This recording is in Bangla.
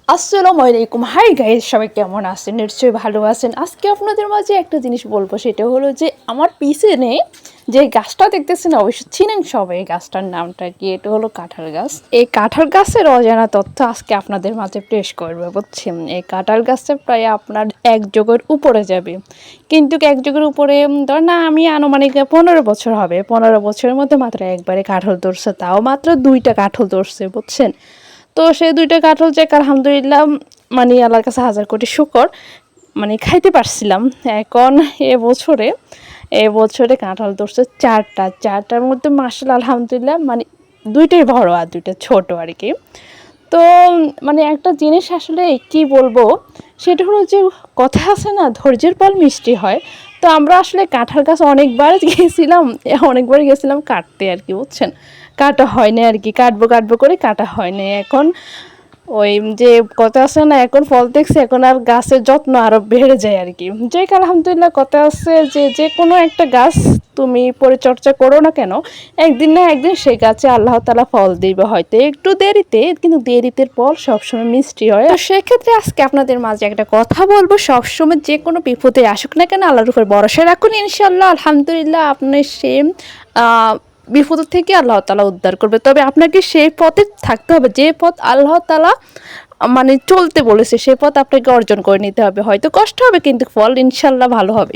আসসালামু আলাইকুম। হাই গাইস, সবাই কেমন আছেন? নিশ্চয়ই ভালো আছেন। আজকে আপনাদের মাঝে একটা জিনিস বলবো, সেটা হলো যে আমার পিছনে যে গাছটা দেখতেছেন, অবশ্যই চিনেন সবাই। এই গাছটার নামটা কি? এটা হলো কাঁঠাল গাছ। এই কাঁঠাল গাছের অজানা তথ্য আজকে আপনাদের মাঝে পেশ করবো, বুঝছেন? এই কাঁঠাল গাছটা প্রায় আপনার 1 যুগের উপরে যাবে, কিন্তু 1 যুগের উপরে ধর না, আমি আনুমানিক 15 বছর হবে। 15 বছরের মধ্যে মাত্র একবারে কাঁঠাল ধরছে, তাও মাত্র 2টা কাঁঠাল ধরছে, বুঝছেন? তো সেই 2টা কাঁঠাল যে আলহামদুলিল্লাহ, মানে আল্লাহর কাছে হাজার কোটি শুকর, মানে খাইতে পারছিলাম। এখন এবছরে কাঁঠাল ধরছে 4টার মধ্যে মাশাআল্লাহ আলহামদুলিল্লাহ, মানে 2টাই বড় আর 2টা ছোট আর কি। তো মানে একটা জিনিস আসলে কি বলবো, সেটা হলো যে কথা আছে না, ধৈর্যের ফল মিষ্টি হয়। তো আমরা আসলে কাঁঠাল গাছ অনেকবার গেছিলাম কাটতে আর কি, বুঝছেন? কাটা হয় না আর কি, কাটবো করে কাটা হয় না। এখন ওই যে কথা আছে না, এখন ফল দেখছে, এখন আর গাছের যত্ন আরো বেড়ে যায় আর কি। যে আলহামদুলিল্লাহ কথা আছে যে যে কোনো একটা গাছ তুমি পরিচর্যা করো না কেন, একদিন না একদিন সেই গাছে আল্লাহ তাআলা ফল দিবে, হয়তো একটু দেরিতে, কিন্তু দেরিতে ফল সবসময় মিষ্টি হয়। তো সেক্ষেত্রে আজকে আপনাদের মাঝে একটা কথা বলবো, সবসময় যে কোনো বিপদে আসুক না কেন, আল্লাহর উপর ভরসা রাখুন, ইনশাআল্লাহ আলহামদুলিল্লাহ আপনার সেম বিপদ থেকে আল্লাহ তাআলা উদ্ধার করবে। তবে আপনাকে সেই পথে থাকতে হবে, যে পথ আল্লাহ তাআলা মানে চলতে বলেছে, সেই পথ আপনাকে অর্জন করে নিতে হবে। হয়তো কষ্ট হবে, কিন্তু ফল ইনশাআল্লাহ ভালো হবে।